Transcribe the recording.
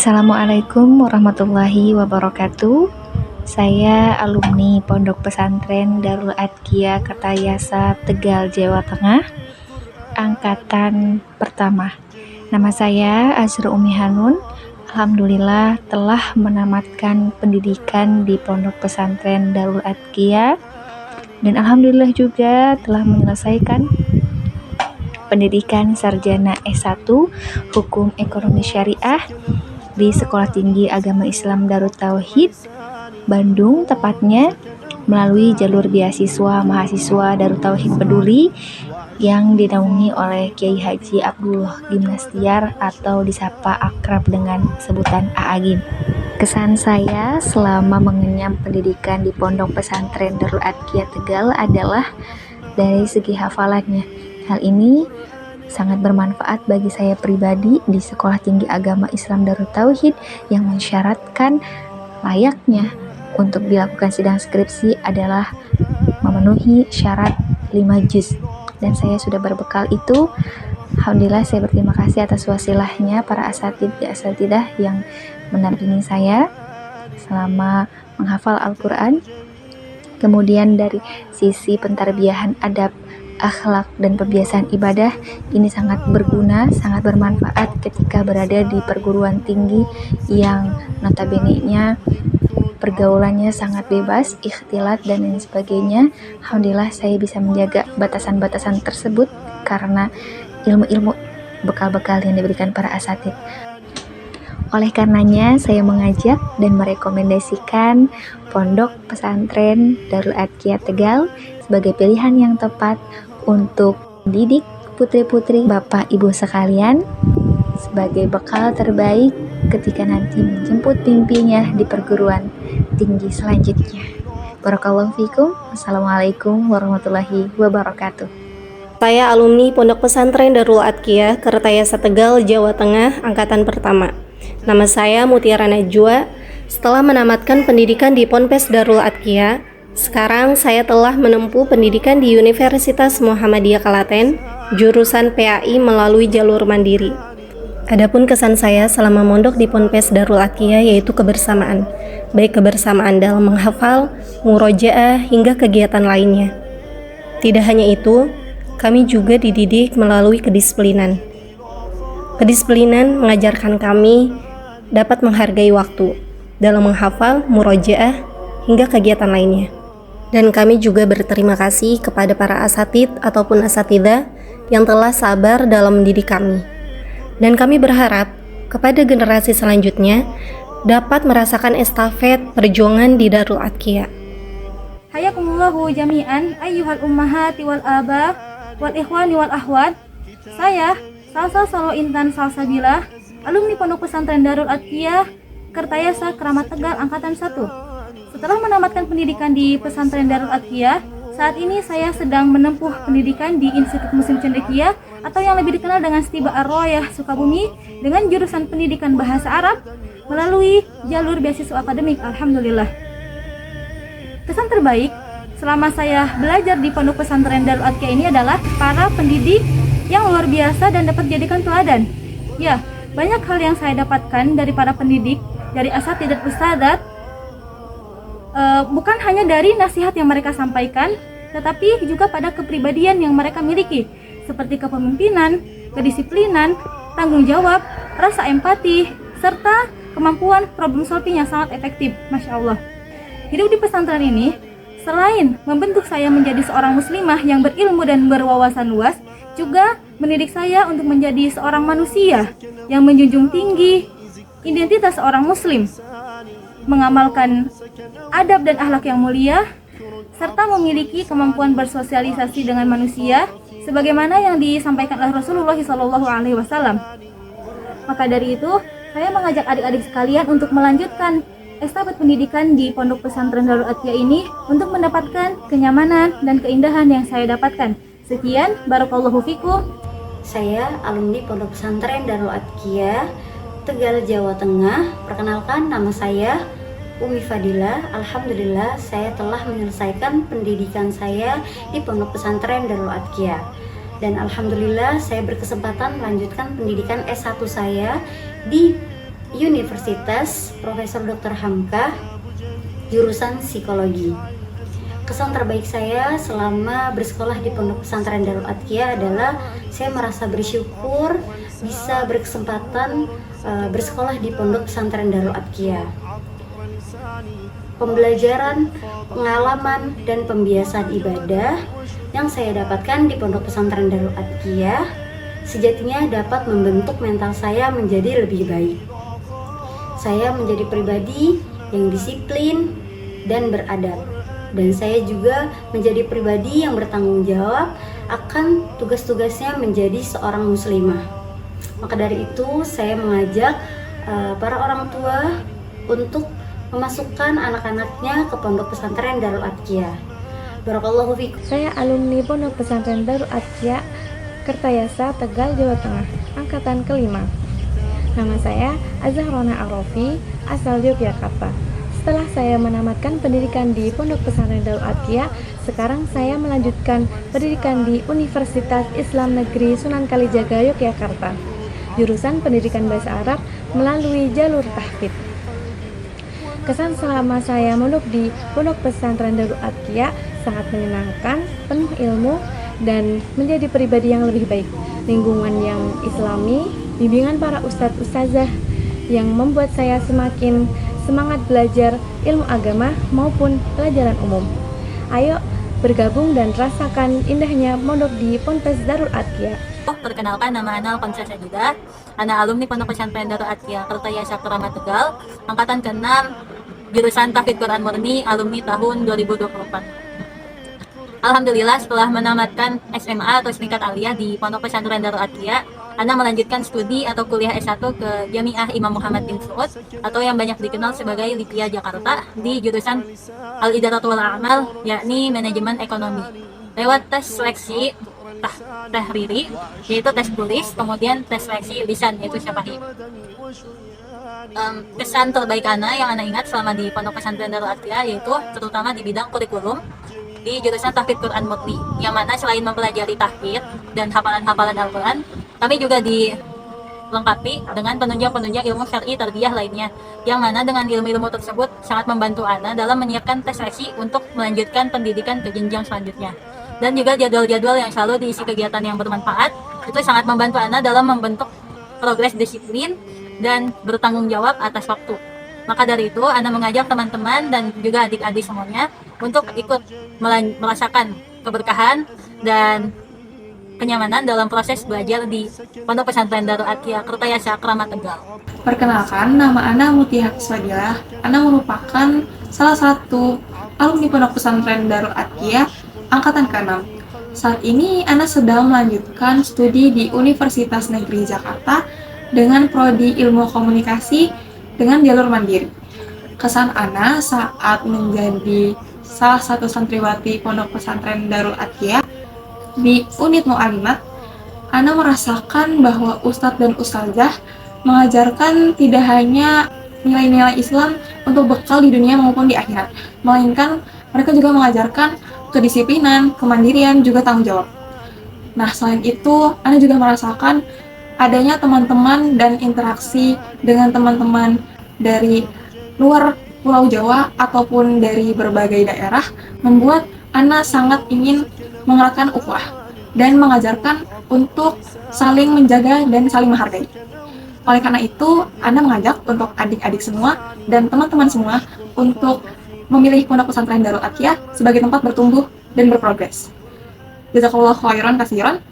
Assalamualaikum warahmatullahi wabarakatuh. Saya alumni Pondok Pesantren Darul Adqiyah Kertayasa Tegal, Jawa Tengah, angkatan pertama. Nama saya Azra Umi Hanun. Alhamdulillah telah menamatkan pendidikan di Pondok Pesantren Darul Adqiyah dan alhamdulillah juga telah menyelesaikan pendidikan sarjana S1 Hukum Ekonomi Syariah di Sekolah Tinggi Agama Islam Darut Tauhid Bandung, tepatnya melalui jalur beasiswa mahasiswa Darut Tauhid Peduli yang dinaungi oleh Kiai Haji Abdul Gimnastiar atau disapa akrab dengan sebutan Aagim. Kesan saya selama mengenyam pendidikan di Pondok Pesantren Darul Adqiyah Tegal adalah dari segi hafalannya. Hal ini sangat bermanfaat bagi saya pribadi di Sekolah Tinggi Agama Islam Darut Tauhid yang mensyaratkan layaknya untuk dilakukan sidang skripsi adalah memenuhi syarat 5 juz. Dan saya sudah berbekal itu. Alhamdulillah saya berterima kasih atas wasilahnya para asatidah yang mendampingi saya selama menghafal Al-Quran. Kemudian dari sisi pentarbiyahan adab, akhlak, dan pembiasaan ibadah, ini sangat berguna, sangat bermanfaat ketika berada di perguruan tinggi yang notabene-nya pergaulannya sangat bebas, ikhtilat, dan lain sebagainya. Alhamdulillah saya bisa menjaga batasan-batasan tersebut karena ilmu-ilmu bekal-bekal yang diberikan para asatid. Oleh karenanya saya mengajak dan merekomendasikan Pondok Pesantren Darul Adqiyah Tegal sebagai pilihan yang tepat untuk mendidik putri-putri Bapak Ibu sekalian sebagai bekal terbaik ketika nanti menjemput mimpinya di perguruan tinggi selanjutnya. Barakallahu fikum. Wassalamualaikum warahmatullahi wabarakatuh. Saya alumni Pondok Pesantren Darul Adqiyah Kertayasa Tegal, Jawa Tengah, angkatan pertama. Nama saya Mutiara Najwa. Setelah menamatkan pendidikan di Ponpes Darul Adqiyah, sekarang saya telah menempuh pendidikan di Universitas Muhammadiyah Klaten, jurusan PAI melalui jalur mandiri. Adapun kesan saya selama mondok di Ponpes Darul Adqiyah yaitu kebersamaan, baik kebersamaan dalam menghafal, murojaah, hingga kegiatan lainnya. Tidak hanya itu, kami juga dididik melalui kedisiplinan. Kedisiplinan mengajarkan kami dapat menghargai waktu dalam menghafal, murojaah, hingga kegiatan lainnya. Dan kami juga berterima kasih kepada para asatid ataupun asatidah yang telah sabar dalam mendidik kami. Dan kami berharap kepada generasi selanjutnya dapat merasakan estafet perjuangan di Darul Adqiyah. Hayakumullahu jami'an ayyuhal ummahati wal aba wal ikhwani wal ahwat. Saya Salsa Salo Intan Salsabila, alumni Pondok Pesantren Darul Adqiyah Kertayasa Keramat Tegal angkatan 1. Setelah menamatkan pendidikan di Pesantren Darul Adqiyah, saat ini saya sedang menempuh pendidikan di Institut Muslim Cendekia atau yang lebih dikenal dengan Stiba Ar-Royah Sukabumi dengan jurusan pendidikan bahasa Arab melalui jalur beasiswa akademik. Alhamdulillah. Kesan terbaik selama saya belajar di Pondok Pesantren Darul Adqiyah ini adalah para pendidik yang luar biasa dan dapat dijadikan teladan. Ya, banyak hal yang saya dapatkan dari para pendidik, dari asatid dan ustadzat, bukan hanya dari nasihat yang mereka sampaikan, tetapi juga pada kepribadian yang mereka miliki, seperti kepemimpinan, kedisiplinan, tanggung jawab, rasa empati, serta kemampuan problem solving yang sangat efektif. Masya Allah. Hidup di pesantren ini, selain membentuk saya menjadi seorang muslimah yang berilmu dan berwawasan luas, juga mendidik saya untuk menjadi seorang manusia yang menjunjung tinggi identitas seorang muslim, mengamalkan adab dan akhlak yang mulia, serta memiliki kemampuan bersosialisasi dengan manusia sebagaimana yang disampaikan oleh Rasulullah SAW. Maka dari itu, saya mengajak adik-adik sekalian untuk melanjutkan estafet pendidikan di Pondok Pesantren Darul Adqiyah ini untuk mendapatkan kenyamanan dan keindahan yang saya dapatkan. Sekian, barakallahu fikum. Saya alumni Pondok Pesantren Darul Adqiyah Tegal, Jawa Tengah. Perkenalkan, nama saya Umi Fadilah. Alhamdulillah saya telah menyelesaikan pendidikan saya di Pondok Pesantren Darul Adqiyah. Dan alhamdulillah saya berkesempatan melanjutkan pendidikan S1 saya di Universitas Profesor Dr. Hamka, jurusan Psikologi. Kesan terbaik saya selama bersekolah di Pondok Pesantren Darul Adqiyah adalah saya merasa bersyukur bisa berkesempatan bersekolah di Pondok Pesantren Darul Adqiyah. Pembelajaran, pengalaman, dan pembiasaan ibadah yang saya dapatkan di Pondok Pesantren Darul Adqiyah sejatinya dapat membentuk mental saya menjadi lebih baik. Saya menjadi pribadi yang disiplin dan beradab. Dan saya juga menjadi pribadi yang bertanggung jawab akan tugas-tugasnya menjadi seorang muslimah. Maka dari itu saya mengajak para orang tua untuk memasukkan anak-anaknya ke Pondok Pesantren Darul Adqiyah. Barakallahu fikum. Saya alumni Pondok Pesantren Darul Adqiyah, Kertayasa, Tegal, Jawa Tengah, angkatan kelima. Nama saya Azharona Arofi, asal Yogyakarta. Setelah saya menamatkan pendidikan di Pondok Pesantren Darul Adqiyah, sekarang saya melanjutkan pendidikan di Universitas Islam Negeri Sunan Kalijaga, Yogyakarta, jurusan Pendidikan Bahasa Arab melalui jalur tahfidz. Kesan selama saya mondok di Pondok Pesantren Darul Adqiyah sangat menyenangkan, penuh ilmu, dan menjadi pribadi yang lebih baik. Lingkungan yang islami, bimbingan para ustadz-ustazah yang membuat saya semakin semangat belajar ilmu agama maupun pelajaran umum. Ayo bergabung dan rasakan indahnya mondok di Ponpes Darul Adqiyah. Perkenalkan, nama Ana Alkonsa Sajidah. Ana alumni Pondok Pesantren Darul Adqiyah Kertayasa Keramat Tegal, angkatan ke-6, jurusan Tahfidz Quran Murni, alumni tahun 2024. Alhamdulillah, setelah menamatkan SMA atau tingkat aliyah di Pondok Pesantren Darul Adqiyah, Ana melanjutkan studi atau kuliah S1 ke Jamiah Imam Muhammad bin Saud atau yang banyak dikenal sebagai LIPIA Jakarta di jurusan Al-Idaratul A'mal, yakni Manajemen Ekonomi. Lewat tes seleksi tahriri, yaitu tes tulis, kemudian tes seleksi lisan, yaitu syafahi. Kesan terbaik Ana yang Ana ingat selama di Pondok Pesantren Darul Adqiyah yaitu terutama di bidang kurikulum di jurusan Tahfidz Quran Murni, yang mana selain mempelajari tahfidz dan hafalan-hafalan Al-Quran, kami juga dilengkapi dengan penunjang-penunjang ilmu syar'i tarbiyah lainnya, yang mana dengan ilmu-ilmu tersebut sangat membantu Ana dalam menyiapkan tes seleksi untuk melanjutkan pendidikan ke jenjang selanjutnya. Dan juga jadwal-jadwal yang selalu diisi kegiatan yang bermanfaat, itu sangat membantu Ana dalam membentuk progres disiplin dan bertanggung jawab atas waktu. Maka dari itu, Ana mengajak teman-teman dan juga adik-adik semuanya untuk ikut merasakan keberkahan dan kenyamanan dalam proses belajar di Pondok Pesantren Darul Adqiyah Kertayasa Keramat Tegal. Perkenalkan, nama Ana Mutiara Swadila. Ana merupakan salah satu alumni Pondok Pesantren Darul Adqiyah angkatan ke-6. Saat ini Ana sedang melanjutkan studi di Universitas Negeri Jakarta dengan prodi Ilmu Komunikasi dengan jalur mandiri. Kesan Ana saat menjadi salah satu santriwati Pondok Pesantren Darul Adqiyah di unit Mu'alimat, Ana merasakan bahwa ustadz dan ustazah mengajarkan tidak hanya nilai-nilai Islam untuk bekal di dunia maupun di akhirat, melainkan mereka juga mengajarkan kedisiplinan, kemandirian, juga tanggung jawab. Nah, selain itu, Ana juga merasakan adanya teman-teman dan interaksi dengan teman-teman dari luar Pulau Jawa ataupun dari berbagai daerah membuat Ana sangat ingin mengeratkan ukhuwah dan mengajarkan untuk saling menjaga dan saling menghargai. Oleh karena itu, Ana mengajak untuk adik-adik semua dan teman-teman semua untuk memilih Pondok Pesantren Darul Adqiyah sebagai tempat bertumbuh dan berprogres. Jazakallahu khairan katsiran.